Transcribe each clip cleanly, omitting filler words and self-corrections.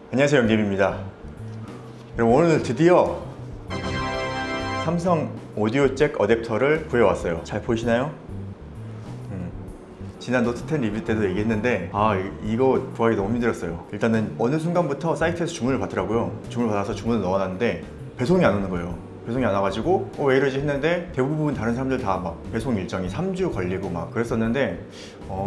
안녕하세요, 영림입니다. 여러분, 오늘 드디어 삼성 오디오 잭 어댑터를 구해왔어요. 잘 보이시나요? 지난 노트 10 리뷰 때도 얘기했는데 이거 구하기 너무 힘들었어요. 일단은 어느 순간부터 사이트에서 주문을 받더라고요. 주문을 받아서 주문을 넣어놨는데 배송이 안 오는 거예요. 배송이 안 와가지고 왜 이러지 했는데, 대부분 다른 사람들 다 막 배송 일정이 3주 걸리고 막 그랬었는데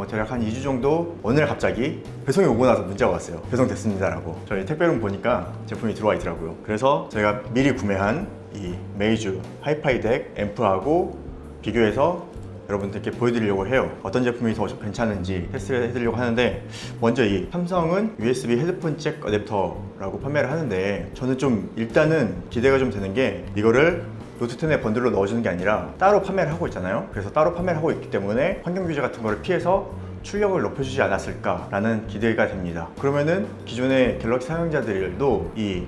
대략 한 2주 정도 오늘 갑자기 배송이 오고 나서 문자가 왔어요. 배송됐습니다 라고. 저희 택배룸 보니까 제품이 들어와 있더라고요. 그래서 제가 미리 구매한 이 메이주 하이파이 덱 앰프하고 비교해서 여러분들께 보여드리려고 해요. 어떤 제품이 더 괜찮은지 테스트를 해드리려고 하는데, 먼저 이 삼성은 USB 헤드폰 잭 어댑터라고 판매를 하는데, 저는 좀 일단은 기대가 좀 되는 게, 이거를 노트 10에 번들로 넣어주는 게 아니라 따로 판매를 하고 있잖아요. 그래서 따로 판매를 하고 있기 때문에 환경 규제 같은 거를 피해서 출력을 높여주지 않았을까라는 기대가 됩니다. 그러면은 기존의 갤럭시 사용자들도 이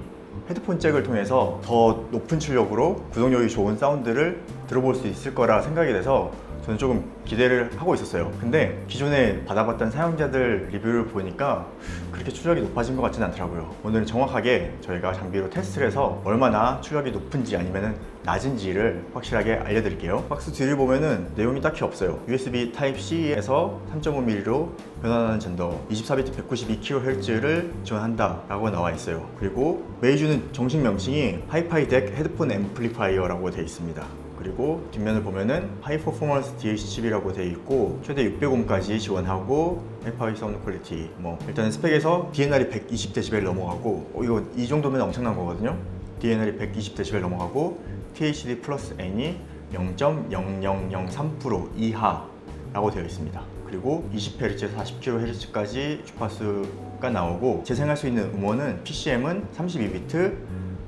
헤드폰 잭을 통해서 더 높은 출력으로 구동력이 좋은 사운드를 들어볼 수 있을 거라 생각이 돼서 저는 조금 기대를 하고 있었어요. 근데 기존에 받아봤던 사용자들 리뷰를 보니까 그렇게 출력이 높아진 것 같지는 않더라고요. 오늘은 정확하게 저희가 장비로 테스트를 해서 얼마나 출력이 높은지 아니면 낮은지를 확실하게 알려드릴게요. 박스 뒤를 보면은 내용이 딱히 없어요. USB Type-C에서 3.5mm로 변환하는 젠더, 24비트 192kHz를 지원한다 라고 나와 있어요. 그리고 메이주는 정식 명칭이 하이파이 덱 헤드폰 앰플리파이어라고 되어 있습니다. 그리고 뒷면을 보면은 하이 퍼포먼스 DAC 칩이라고 되어 있고, 최대 600ohm까지 지원하고 하이파이 사운드 퀄리티, 일단은 스펙에서 DNR이 120dB 넘어가고, 이거 이 정도면 엄청난 거거든요. DNR이 120dB 넘어가고 THD 플러스 N이 0.0003% 이하라고 되어 있습니다. 그리고 20Hz에서 40kHz까지 주파수가 나오고, 재생할 수 있는 음원은 PCM은 32비트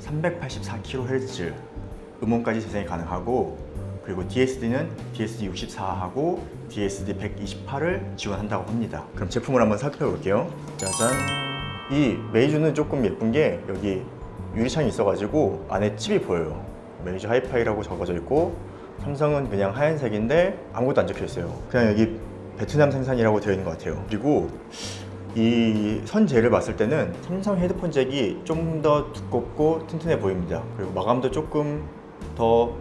384kHz 음원까지 재생이 가능하고, 그리고 DSD는 DSD 64하고 DSD 128을 지원한다고 합니다. 그럼 제품을 한번 살펴볼게요. 짜잔! 이 메이주는 조금 예쁜 게 여기 유리창이 있어가지고 안에 칩이 보여요. 메이주 하이파이라고 적어져 있고, 삼성은 그냥 하얀색인데 아무것도 안 적혀 있어요. 그냥 여기 베트남 생산이라고 되어 있는 것 같아요. 그리고 이 선재를 봤을 때는 삼성 헤드폰 잭이 좀 더 두껍고 튼튼해 보입니다. 그리고 마감도 조금 더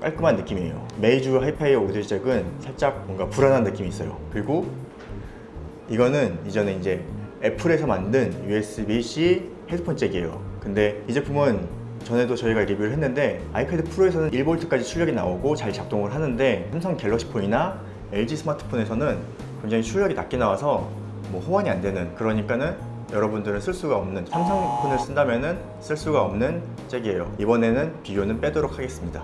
깔끔한 느낌이에요. 메이주 하이파이 오디오 잭은 살짝 뭔가 불안한 느낌이 있어요. 그리고 이거는 이전에 이제 애플에서 만든 USB-C 헤드폰 잭이에요. 근데 이 제품은 전에도 저희가 리뷰를 했는데, 아이패드 프로에서는 1V까지 출력이 나오고 잘 작동을 하는데, 삼성 갤럭시 폰이나 LG 스마트폰에서는 굉장히 출력이 낮게 나와서 호환이 안 되는, 그러니까는 여러분들은 쓸 수가 없는, 삼성폰을 쓴다면은 쓸 수가 없는 잭이에요. 이번에는 비교는 빼도록 하겠습니다.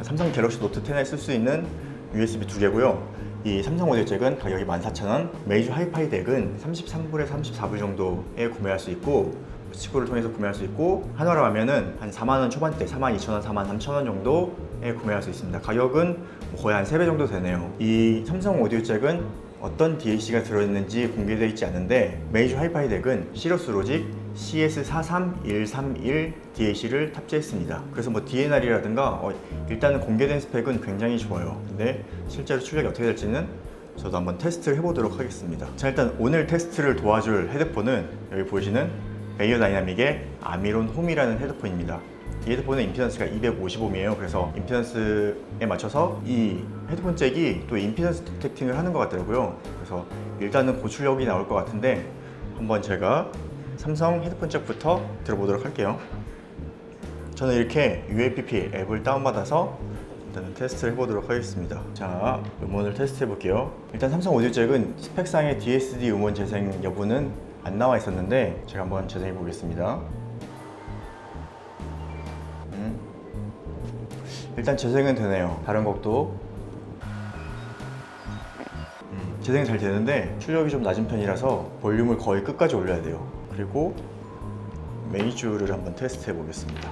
삼성 갤럭시 노트 10에 쓸 수 있는 USB 2개고요. 이 삼성 오디오 잭은 가격이 14,000원, 메이주 하이파이 덱은 33불에서 34불 정도에 구매할 수 있고, 푸치코를 통해서 구매할 수 있고, 한화로 하면은 한 4만원 초반대, 42,000원, 43,000원 정도에 구매할 수 있습니다. 가격은 거의 한 3배 정도 되네요. 이 삼성 오디오 잭은 어떤 DAC가 들어있는지 공개되어 있지 않은데, 메이주 하이파이 덱은 시러스 로직 CS43131 DAC를 탑재했습니다. 그래서 DNR이라든가 일단은 공개된 스펙은 굉장히 좋아요. 근데 실제로 출력이 어떻게 될지는 저도 한번 테스트를 해보도록 하겠습니다. 자, 일단 오늘 테스트를 도와줄 헤드폰은 여기 보이시는 베이어 다이나믹의 아미론 홈이라는 헤드폰입니다. 이 헤드폰의 임피던스가 250ohm이에요. 그래서 임피던스에 맞춰서 이 헤드폰 잭이 또 임피던스 디텍팅을 하는 것 같더라고요. 그래서 일단은 고출력이 나올 것 같은데, 한번 제가 삼성 헤드폰 잭부터 들어보도록 할게요. 저는 이렇게 UAPP 앱을 다운받아서 일단은 테스트를 해보도록 하겠습니다. 자, 음원을 테스트 해볼게요. 일단 삼성 오디오 잭은 스펙상의 DSD 음원 재생 여부는 안 나와 있었는데, 제가 한번 재생해 보겠습니다. 일단 재생은 되네요. 다른 곡도 재생이 잘 되는데 출력이 좀 낮은 편이라서 볼륨을 거의 끝까지 올려야 돼요. 그리고 메이주를 한번 테스트 해 보겠습니다.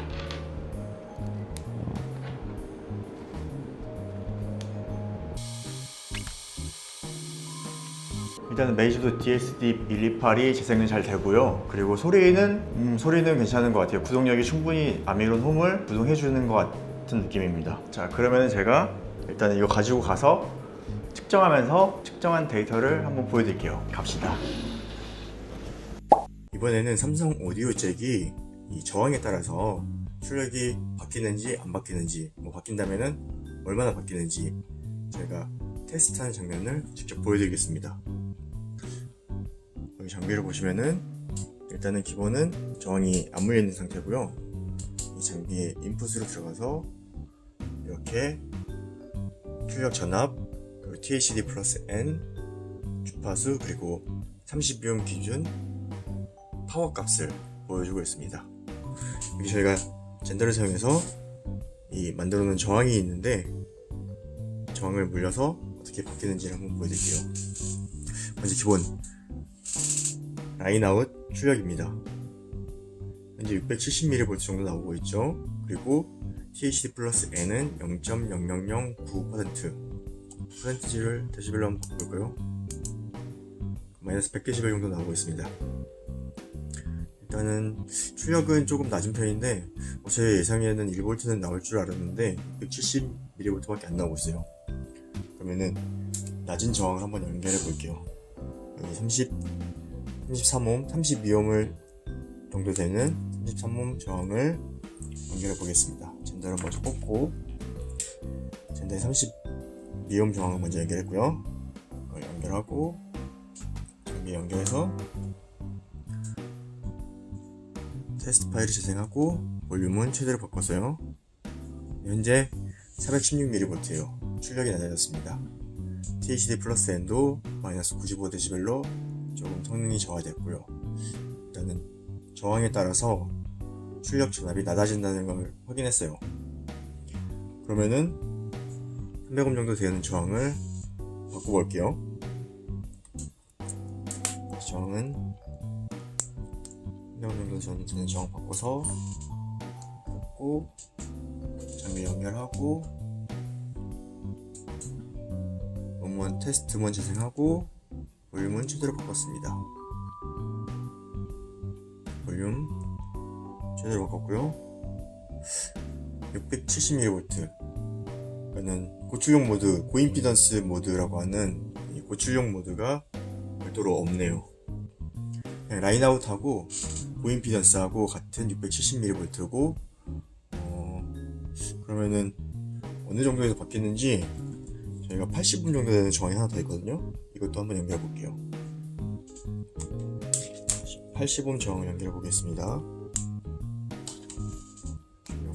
일단은 메이주도 DSD 128이 재생은 잘 되고요. 그리고 소리는 괜찮은 것 같아요. 구동력이 충분히 아미론 홈을 구동해주는 것 같은 느낌입니다. 자, 그러면 제가 일단 이거 가지고 가서 측정하면서 측정한 데이터를 한번 보여드릴게요. 갑시다. 이번에는 삼성 오디오 잭이 이 저항에 따라서 출력이 바뀌는지 안 바뀌는지, 뭐 바뀐다면은 얼마나 바뀌는지 제가 테스트하는 장면을 직접 보여드리겠습니다. 여기 장비를 보시면은 일단은 기본은 저항이 안 물려 있는 상태고요. 이 장비에 인풋으로 들어가서 이렇게 출력 전압, 그리고 THD 플러스 N, 주파수, 그리고 30오hm 기준 파워 값을 보여주고 있습니다. 여기 저희가 젠더를 사용해서 이 만들어 놓은 저항이 있는데, 저항을 물려서 어떻게 바뀌는지를 한번 보여드릴게요. 먼저 기본 라인아웃 출력입니다. 현재 670mV 정도 나오고 있죠. 그리고 THD 플러스 N은 0.0009%, 퍼센티지를 데시벨로 한번 바꿔볼까요? 마이너스 100데시벨 정도 나오고 있습니다. 일단은 출력은 조금 낮은 편인데, 제 예상에는 1V는 나올 줄 알았는데 170mV 밖에 안 나오고 있어요. 그러면은 낮은 저항을 한번 연결해 볼게요. 여기 33ohm, 32ohm을 정도 되는 33ohm 저항을 연결해 보겠습니다. 젠더를 먼저 꽂고, 젠더에 32ohm 저항을 먼저 연결했고요. 이걸 연결하고 장비에 연결해서 테스트 파일을 재생하고 볼륨은 최대로 바꿨어요. 현재 416mV예요. 출력이 낮아졌습니다. THD 플러스 N도 마이너스 95dB로 조금 성능이 저하됐고요. 일단은 저항에 따라서 출력 전압이 낮아진다는 걸 확인했어요. 그러면은 300ohm 정도 되는 저항을 바꿔볼게요. 저항은 300ohm 정도 되는 저항 바꿔서 꽂고 장비 연결하고 음원 테스트만 재생하고 볼륨은 최대로 바꿨습니다. 볼륨 최대로 바꿨고요. 670mV, 그러니까는 고출력 모드, 고임피던스 모드라고 하는 이 고출력 모드가 별도로 없네요. 그냥 라인아웃하고 고임피던스하고 같은 670mV고, 그러면은 어느 정도에서 바뀌는지, 저희가 80ohm 정도 되는 저항이 하나 더 있거든요. 이것도 한번 연결해 볼게요. 80ohm 저항을 연결해 보겠습니다.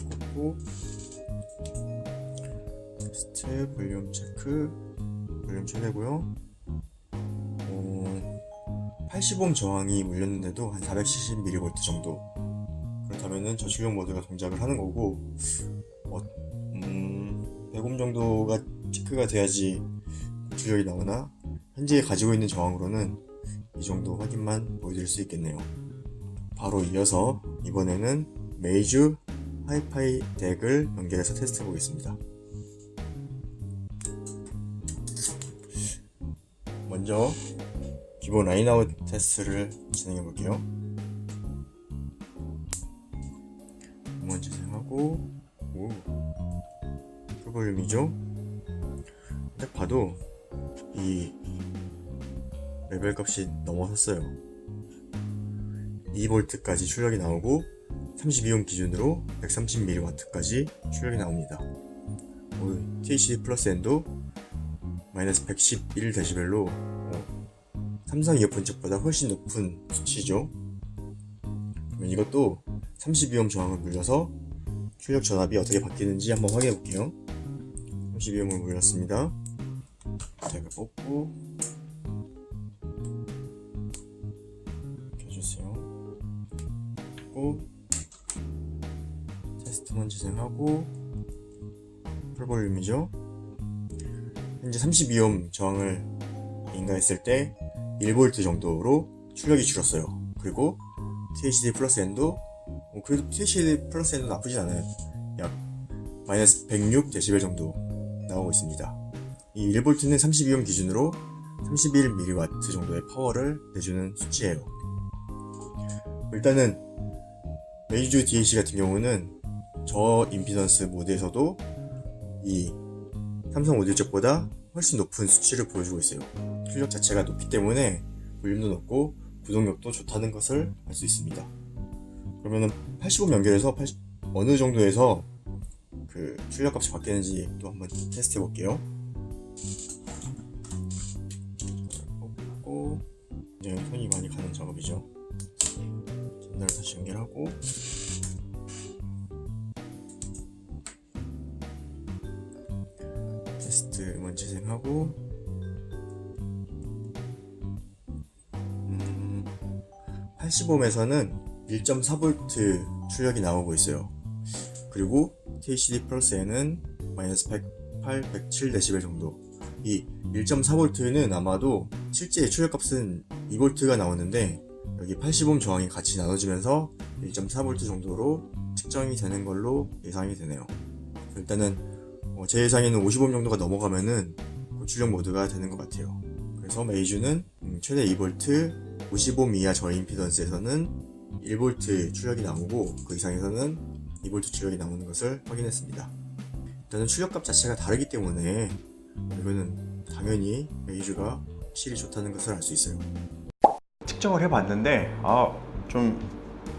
꽂고 테스트, 볼륨 체크, 볼륨 최대고요. 80ohm 저항이 물렸는데도 한 470mV 정도, 그렇다면은 저출력 모드가 동작을 하는 거고, 100ohm 정도가 체크가 돼야지 출력이 나오나, 현재 가지고 있는 저항으로는 이 정도 확인만 보여드릴 수 있겠네요. 바로 이어서 이번에는 메이주 하이파이 덱을 연결해서 테스트 해보겠습니다. 먼저 기본 라인아웃 테스트를 진행해 볼게요. 음원 재생하고, 풀볼륨이죠. 딱 봐도 이 레벨 값이 넘어섰어요. 2V까지 출력이 나오고 32ohm 기준으로 130mW까지 출력이 나옵니다. THD 플러스 N도 마이너스 111dB로 삼성 이어폰 잭보다 훨씬 높은 수치죠. 그러면 이것도 32ohm 저항을 물려서 출력 전압이 어떻게 바뀌는지 한번 확인해 볼게요. 32ohm을 물렸습니다. 잭을 뽑고 켜주세요. 꽂고 테스트만 재생하고 풀볼륨이죠. 현재 32ohm 저항을 인가했을 때 1V 정도로 출력이 줄었어요. 그리고 THD 플러스 N도 그래도 THD 플러스 N도 나쁘지 않아요. 약 마이너스 106dB 정도 나오고 있습니다. 이 1V는 32ohm 기준으로 31mW 정도의 파워를 내주는 수치예요. 일단은 메이주 DAC 같은 경우는 저임피던스 모드에서도 이 삼성 오디오 잭보다 훨씬 높은 수치를 보여주고 있어요. 출력 자체가 높기 때문에 볼륨도 높고 구동력도 좋다는 것을 알 수 있습니다. 그러면은 85 연결해서 어느 정도에서 그 출력값이 바뀌는지 또 한번 테스트 해볼게요. 꽂고 굉장히 손이 많이 가는 작업이죠. 전달을 다시 연결하고 테스트 음원 재생하고 80ohm에서는 1.4V 출력이 나오고 있어요. 그리고 THD 플러스에는 마이너스 108, 107dB 정도. 이 1.4V는 아마도 실제 출력값은 2V가 나오는데 여기 80ohm 저항이 같이 나눠지면서 1.4V 정도로 측정이 되는 걸로 예상이 되네요. 일단은 제 예상에는 50ohm 정도가 넘어가면은 고출력 모드가 되는 것 같아요. 그래서 메이주는 최대 2V, 50ohm 이하 저임피던스에서는 1V 출력이 나오고 그 이상에서는 2V 출력이 나오는 것을 확인했습니다. 일단은 출력값 자체가 다르기 때문에 이거는 당연히 메이주가 확실히 좋다는 것을 알 수 있어요. 측정을 해봤는데 좀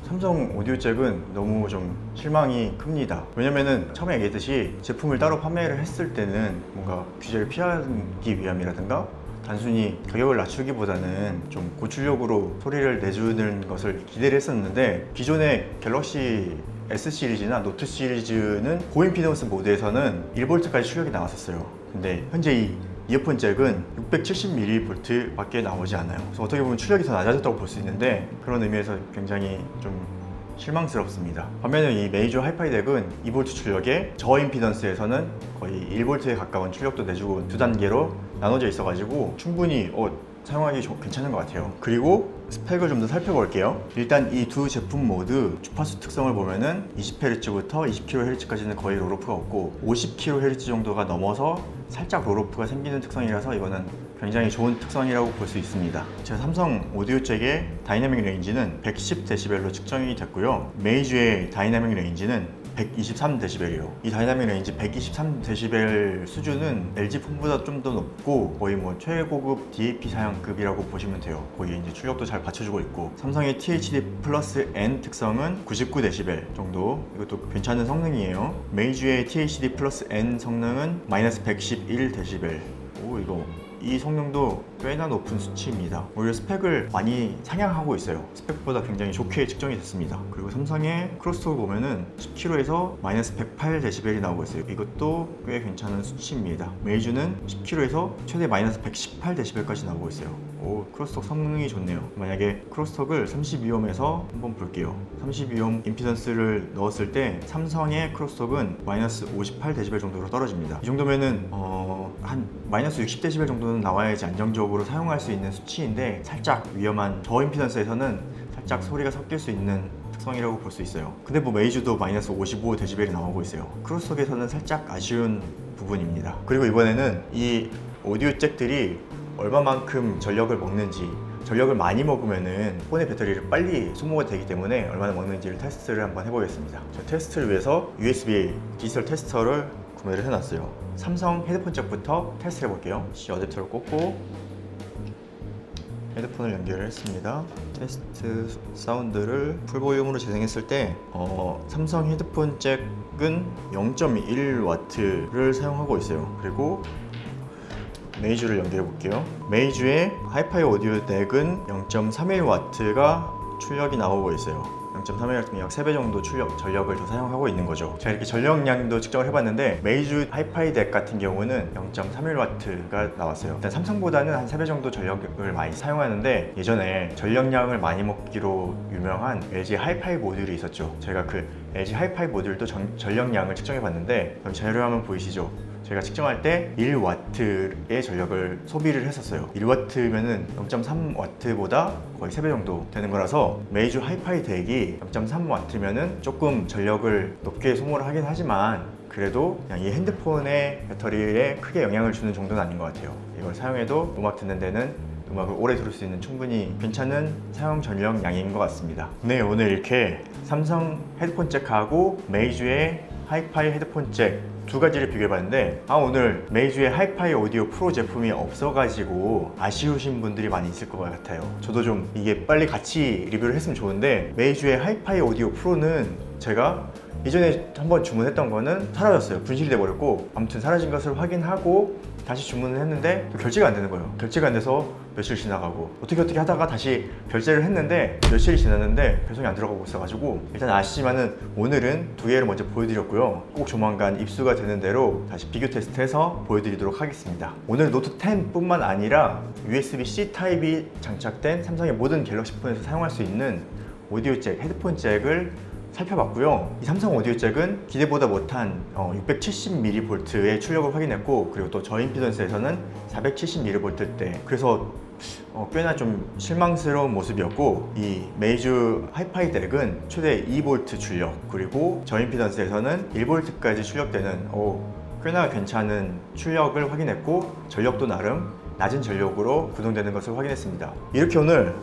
삼성 오디오 잭은 너무 좀 실망이 큽니다. 왜냐면은 처음에 얘기했듯이 제품을 따로 판매를 했을 때는 뭔가 규제를 피하기 위함이라든가 단순히 가격을 낮추기보다는 좀 고출력으로 소리를 내주는 것을 기대를 했었는데 기존의 갤럭시 S 시리즈나 노트 시리즈는 고임피던스 모드에서는 1V까지 출력이 나왔었어요. 근데 현재 이 이어폰 잭은 670mV 밖에 나오지 않아요. 그래서 어떻게 보면 출력이 더 낮아졌다고 볼 수 있는데 그런 의미에서 굉장히 좀 실망스럽습니다. 반면에 이 메이저 하이파이 덱은 2V 출력에 저임피던스에서는 거의 1V에 가까운 출력도 내주고 두 단계로 나눠져 있어가지고 충분히 사용하기 괜찮은 것 같아요. 그리고 스펙을 좀 더 살펴볼게요. 일단 이 두 제품 모두 주파수 특성을 보면은 20Hz부터 20kHz까지는 거의 롤오프가 없고 50kHz 정도가 넘어서 살짝 롤오프가 생기는 특성이라서 이거는 굉장히 좋은 특성이라고 볼 수 있습니다. 제가 삼성 오디오 잭의 다이나믹 레인지는 110dB로 측정이 됐고요. 메이주의 다이나믹 레인지는 123dB이에요. 이 다이나믹 레인지 123dB 수준은 LG 폰보다 좀 더 높고 거의 뭐 최고급 DAP 사양급이라고 보시면 돼요. 거의 이제 출력도 잘 받쳐주고 있고 삼성의 THD 플러스 N 특성은 99dB 정도. 이것도 괜찮은 성능이에요. 메이주의 THD 플러스 N 성능은 마이너스 111dB. 이 성능도 꽤나 높은 수치입니다. 오히려 스펙을 많이 상향하고 있어요. 스펙보다 굉장히 좋게 측정이 됐습니다. 그리고 삼성의 크로스톡을 보면은 10kg에서 마이너스 108dB이 나오고 있어요. 이것도 꽤 괜찮은 수치입니다. 메이주는 10kg에서 최대 마이너스 118dB까지 나오고 있어요. 크로스톡 성능이 좋네요. 만약에 크로스톡을 32ohm에서 한번 볼게요. 32ohm 임피던스를 넣었을 때 삼성의 크로스톡은 마이너스 58dB 정도로 떨어집니다. 이 정도면은 한 마이너스 60dB 정도는 나와야지 안정적으로 사용할 수 있는 수치인데 살짝 위험한 저임피던스에서는 살짝 소리가 섞일 수 있는 특성이라고 볼 수 있어요. 근데 뭐 메이주도 마이너스 55dB이 나오고 있어요. 크로스톡에서는 살짝 아쉬운 부분입니다. 그리고 이번에는 이 오디오 잭들이 얼마만큼 전력을 먹는지, 전력을 많이 먹으면은 폰의 배터리를 빨리 소모가 되기 때문에 얼마나 먹는지를 테스트를 한번 해보겠습니다. 저 테스트를 위해서 USB 디지털 테스터를 구매를 해놨어요. 삼성 헤드폰 잭부터 테스트 해볼게요. C 어댑터를 꽂고 헤드폰을 연결을 했습니다. 테스트 사운드를 풀볼륨으로 재생했을 때 삼성 헤드폰 잭은 0.1W를 사용하고 있어요. 그리고 메이주를 연결해 볼게요. 메이주의 하이파이 오디오 덱은 0.31W가 출력이 나오고 있어요. 0.31W면 약 3배 정도 전력을 더 사용하고 있는 거죠. 제가 이렇게 전력량도 측정을 해봤는데 메이주 하이파이 덱 같은 경우는 0.31W가 나왔어요. 일단 삼성보다는 한 3배 정도 전력을 많이 사용하는데 예전에 전력량을 많이 먹기로 유명한 LG 하이파이 모듈이 있었죠. 제가 그 LG 하이파이 모듈도 전력량을 측정해봤는데 여기 자료를 한번 보이시죠? 제가 측정할 때 1W의 전력을 소비를 했었어요. 1W면은 0.3W보다 거의 3배 정도 되는 거라서 메이주 하이파이 덱이 0.3W면은 조금 전력을 높게 소모를 하긴 하지만 그래도 그냥 이 핸드폰의 배터리에 크게 영향을 주는 정도는 아닌 것 같아요. 이걸 사용해도 음악 듣는 데는 음악을 오래 들을 수 있는 충분히 괜찮은 사용 전력량인 것 같습니다. 네, 오늘 이렇게 삼성 헤드폰 잭하고 메이주의 하이파이 헤드폰 잭 두 가지를 비교해봤는데 오늘 메이주의 하이파이 오디오 프로 제품이 없어가지고 아쉬우신 분들이 많이 있을 것 같아요. 저도 좀 이게 빨리 같이 리뷰를 했으면 좋은데 메이주의 하이파이 오디오 프로는 제가 이전에 한번 주문했던 거는 사라졌어요. 분실이 돼버렸고 아무튼 사라진 것을 확인하고 다시 주문을 했는데 또 결제가 안 되는 거예요. 결제가 안 돼서 며칠 지나가고 어떻게 하다가 다시 결제를 했는데 며칠이 지났는데 배송이 안 들어가고 있어가지고 일단 아시지만은 오늘은 두 개를 먼저 보여드렸고요. 꼭 조만간 입수가 되는 대로 다시 비교 테스트해서 보여드리도록 하겠습니다. 오늘 노트 10 뿐만 아니라 USB-C 타입이 장착된 삼성의 모든 갤럭시 폰에서 사용할 수 있는 오디오 잭, 헤드폰 잭을 살펴봤고요. 이 삼성 오디오 잭은 기대보다 못한 670mV의 출력을 확인했고, 그리고 또 저임피던스에서는 470mV대, 그래서 꽤나 좀 실망스러운 모습이었고, 이 메이주 하이파이 덱은 최대 2V 출력, 그리고 저임피던스에서는 1V까지 출력되는 꽤나 괜찮은 출력을 확인했고, 전력도 나름 낮은 전력으로 구동되는 것을 확인했습니다. 이렇게 오늘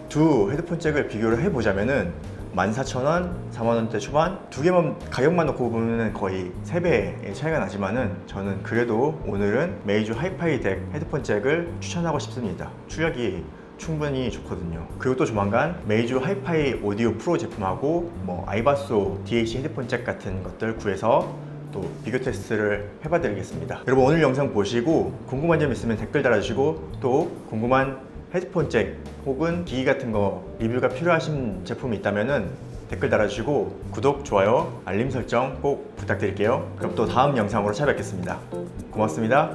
두 헤드폰 잭을 비교를 해보자면은 14,000원, 4만원대 초반 두 개만 가격만 놓고 보면 거의 3배의 차이가 나지만은 저는 그래도 오늘은 메이주 하이파이 덱 헤드폰 잭을 추천하고 싶습니다. 출력이 충분히 좋거든요. 그리고 또 조만간 메이주 하이파이 오디오 프로 제품하고 아이바소 DAC 헤드폰 잭 같은 것들 구해서 또 비교 테스트를 해봐 드리겠습니다. 여러분 오늘 영상 보시고 궁금한 점 있으면 댓글 달아주시고, 또 궁금한 헤드폰 잭 혹은 기기 같은 거 리뷰가 필요하신 제품이 있다면 댓글 달아주시고 구독, 좋아요, 알림 설정 꼭 부탁드릴게요. 그럼 또 다음 영상으로 찾아뵙겠습니다. 고맙습니다.